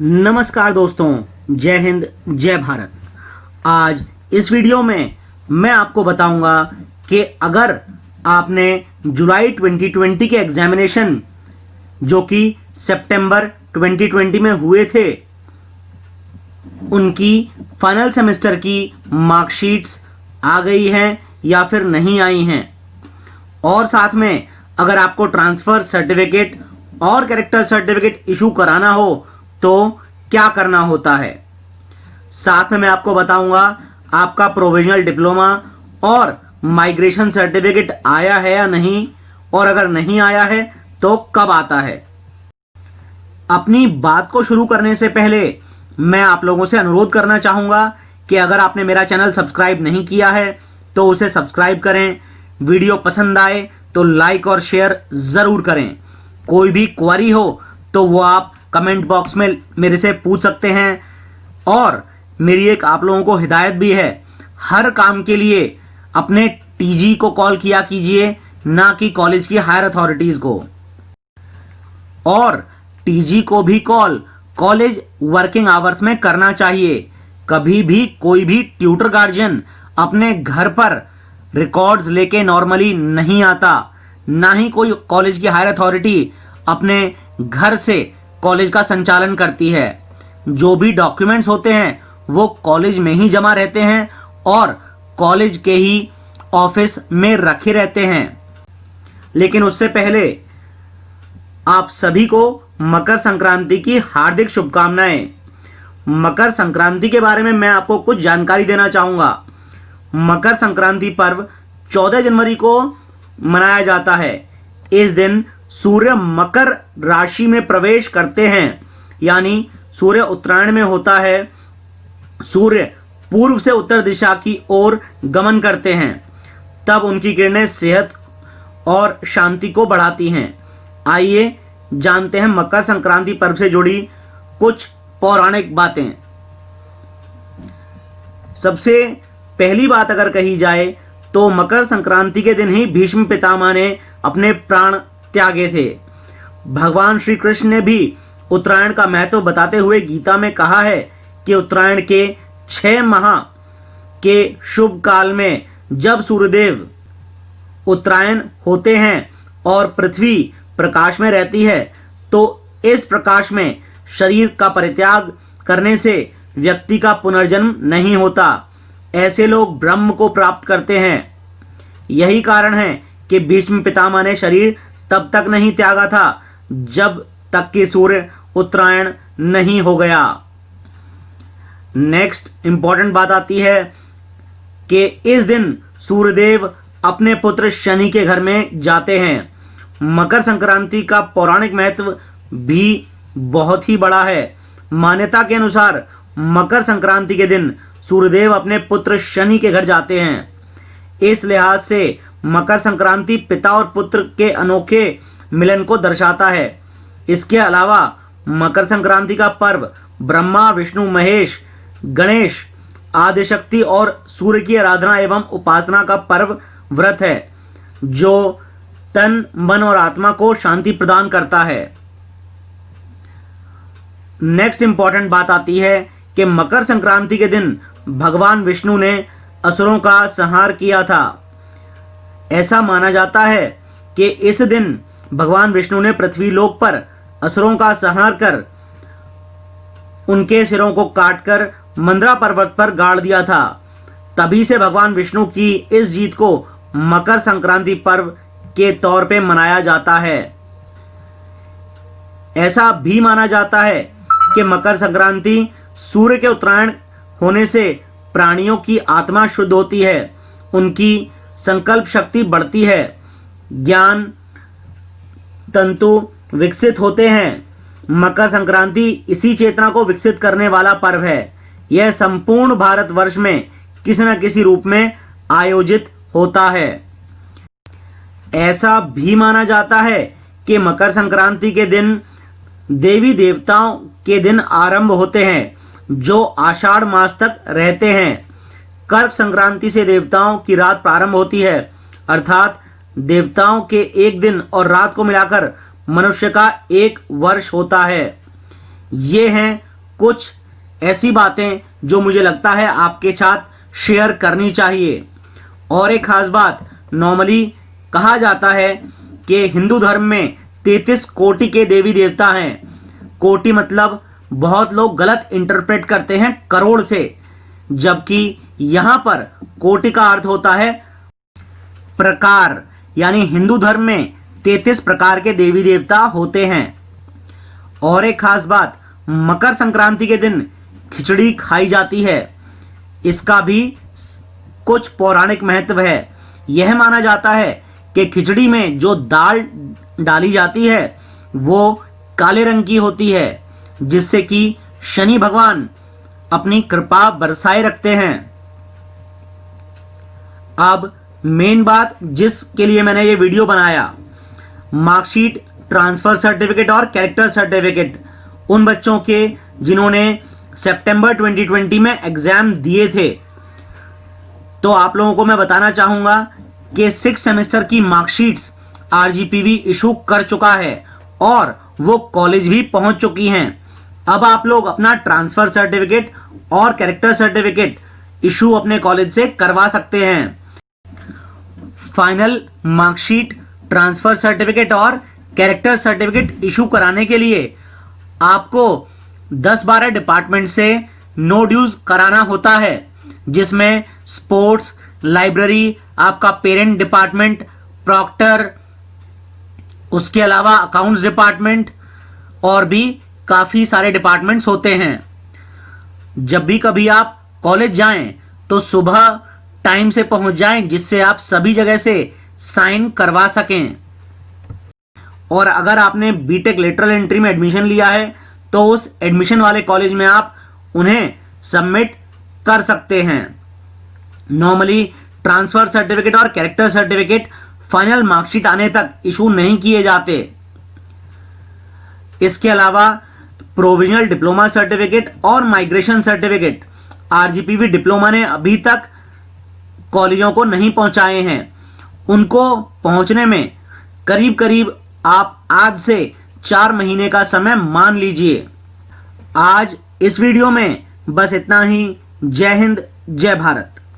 नमस्कार दोस्तों, जय हिंद जय भारत। आज इस वीडियो में मैं आपको बताऊंगा कि अगर आपने जुलाई 2020 के एग्जामिनेशन जो कि सितंबर 2020 में हुए थे उनकी फाइनल सेमेस्टर की मार्कशीट्स आ गई हैं या फिर नहीं आई हैं, और साथ में अगर आपको ट्रांसफर सर्टिफिकेट और कैरेक्टर सर्टिफिकेट इशू कराना हो तो क्या करना होता है। साथ में मैं आपको बताऊंगा आपका प्रोविजनल डिप्लोमा और माइग्रेशन सर्टिफिकेट आया है या नहीं, और अगर नहीं आया है तो कब आता है। अपनी बात को शुरू करने से पहले मैं आप लोगों से अनुरोध करना चाहूंगा कि अगर आपने मेरा चैनल सब्सक्राइब नहीं किया है तो उसे सब्सक्राइब करें। वीडियो पसंद आए तो लाइक और शेयर जरूर करें। कोई भी क्वेरी हो तो वो आप कमेंट बॉक्स में मेरे से पूछ सकते हैं, और मेरी एक आप लोगों को हिदायत भी है, हर काम के लिए अपने टीजी को कॉल किया कीजिए, ना कि कॉलेज की हायर अथॉरिटीज को। और टीजी को भी कॉल कॉलेज वर्किंग आवर्स में करना चाहिए। कभी भी कोई भी ट्यूटर गार्जियन अपने घर पर रिकॉर्ड्स लेके नॉर्मली नहीं आता, ना ही कोई कॉलेज की हायर अथॉरिटी अपने घर से कॉलेज का संचालन करती है। जो भी डॉक्यूमेंट्स होते हैं वो कॉलेज में ही जमा रहते हैं और कॉलेज के ही ऑफिस में रखे रहते हैं। लेकिन उससे पहले आप सभी को मकर संक्रांति की हार्दिक शुभकामनाएं। मकर संक्रांति के बारे में मैं आपको कुछ जानकारी देना चाहूंगा। मकर संक्रांति पर्व 14 जनवरी को मनाया जाता है। इस दिन सूर्य मकर राशि में प्रवेश करते हैं, यानी सूर्य उत्तरायण में होता है। सूर्य पूर्व से उत्तर दिशा की ओर गमन करते हैं, तब उनकी किरणें सेहत और शांति को बढ़ाती हैं। आइए जानते हैं मकर संक्रांति पर्व से जुड़ी कुछ पौराणिक बातें। सबसे पहली बात अगर कही जाए तो मकर संक्रांति के दिन ही भीष्म पितामह ने अपने प्राण त्यागे थे। भगवान श्री कृष्ण ने भी उत्तरायण का महत्व बताते हुए गीता में कहा है कि उत्तरायण के 6 माह के शुभ काल में जब सूर्यदेव उत्तरायण होते हैं और पृथ्वी प्रकाश में रहती है, तो इस प्रकाश में शरीर का परित्याग करने से व्यक्ति का पुनर्जन्म नहीं होता। ऐसे लोग ब्रह्म को प्राप्त करते हैं। यही कारण है कि भीष्म पितामह ने शरीर तब तक नहीं त्यागा था जब तक कि सूर्य उत्तरायण नहीं हो गया। नेक्स्ट इंपॉर्टेंट बात आती है कि इस दिन सूर्यदेव अपने पुत्र शनि के घर में जाते हैं। मकर संक्रांति का पौराणिक महत्व भी बहुत ही बड़ा है। मान्यता के अनुसार मकर संक्रांति के दिन सूर्यदेव अपने पुत्र शनि के घर जाते हैं। इस लिहाज से मकर संक्रांति पिता और पुत्र के अनोखे मिलन को दर्शाता है। इसके अलावा मकर संक्रांति का पर्व ब्रह्मा, विष्णु, महेश, गणेश, आदिशक्ति और सूर्य की आराधना एवं उपासना का पर्व व्रत है, जो तन, मन और आत्मा को शांति प्रदान करता है। नेक्स्ट इंपॉर्टेंट बात आती है कि मकर संक्रांति के दिन भगवान विष्णु ने असुरों का संहार किया था। ऐसा माना जाता है कि इस दिन भगवान विष्णु ने पृथ्वी लोक पर असुरों का संहार कर उनके सिरों को काटकर मंदरा पर्वत पर गाड़ दिया था। तभी से भगवान विष्णु की इस जीत को मकर संक्रांति पर्व के तौर पे मनाया जाता है। ऐसा भी माना जाता है कि मकर संक्रांति सूर्य के उत्तरायण होने से प्राणियों की आत्मा शुद्ध होती है, उनकी संकल्प शक्ति बढ़ती है, ज्ञान तंतु विकसित होते हैं। मकर संक्रांति इसी चेतना को विकसित करने वाला पर्व है। यह संपूर्ण भारतवर्ष में किसी न किसी रूप में आयोजित होता है। ऐसा भी माना जाता है कि मकर संक्रांति के दिन देवी देवताओं के दिन आरंभ होते हैं, जो आषाढ़ मास तक रहते हैं। कर्क संक्रांति से देवताओं की रात प्रारंभ होती है, अर्थात देवताओं के एक दिन और रात को मिलाकर मनुष्य का 1 वर्ष होता है। ये हैं कुछ ऐसी बातें जो मुझे लगता है आपके साथ शेयर करनी चाहिए। और एक खास बात, नॉर्मली कहा जाता है कि हिंदू धर्म में 33 कोटि के देवी देवता हैं। कोटि मतलब बहुत लोग गलत इंटरप्रेट करते हैं करोड़ से, जबकि यहां पर कोटि का अर्थ होता है प्रकार, यानी हिंदू धर्म में 33 प्रकार के देवी देवता होते हैं। और एक खास बात, मकर संक्रांति के दिन खिचड़ी खाई जाती है। इसका भी कुछ पौराणिक महत्व है। यह माना जाता है कि खिचड़ी में जो दाल डाली जाती है वो काले रंग की होती है, जिससे कि शनि भगवान अपनी कृपा बरसाए रखते हैं। अब मेन बात जिसके लिए मैंने ये वीडियो बनाया, मार्कशीट, ट्रांसफर सर्टिफिकेट और कैरेक्टर सर्टिफिकेट उन बच्चों के जिन्होंने सितंबर 2020 में एग्जाम दिए थे। तो आप लोगों को मैं बताना चाहूंगा कि 6 सेमेस्टर की मार्कशीट्स आरजीपीवी इशू कर चुका है और वो कॉलेज भी पहुंच चुकी हैं। अब आप लोग अपना ट्रांसफर सर्टिफिकेट और कैरेक्टर सर्टिफिकेट इशू अपने कॉलेज से करवा सकते हैं। फाइनल मार्कशीट, ट्रांसफर सर्टिफिकेट और कैरेक्टर सर्टिफिकेट इशू कराने के लिए आपको 10-12 डिपार्टमेंट से नो ड्यूज कराना होता है, जिसमें स्पोर्ट्स, लाइब्रेरी, आपका पेरेंट डिपार्टमेंट, प्रॉक्टर, उसके अलावा अकाउंट्स डिपार्टमेंट और भी काफी सारे डिपार्टमेंट्स होते हैं। जब भी कभी आप कॉलेज जाएं तो सुबह टाइम से पहुंच जाएं, जिससे आप सभी जगह से साइन करवा सकें। और अगर आपने बीटेक लेटरल एंट्री में एडमिशन लिया है तो उस एडमिशन वाले कॉलेज में आप उन्हें सबमिट कर सकते हैं। नॉर्मली ट्रांसफर सर्टिफिकेट और कैरेक्टर सर्टिफिकेट फाइनल मार्कशीट आने तक इशू नहीं किए जाते। इसके अलावा प्रोविजनल डिप्लोमा सर्टिफिकेट और माइग्रेशन सर्टिफिकेट आरजीपीवी डिप्लोमा ने अभी तक कॉलेजों को नहीं पहुंचाए हैं। उनको पहुंचने में करीब करीब आप आज से 4 महीने का समय मान लीजिए। आज इस वीडियो में बस इतना ही। जय हिंद, जय भारत।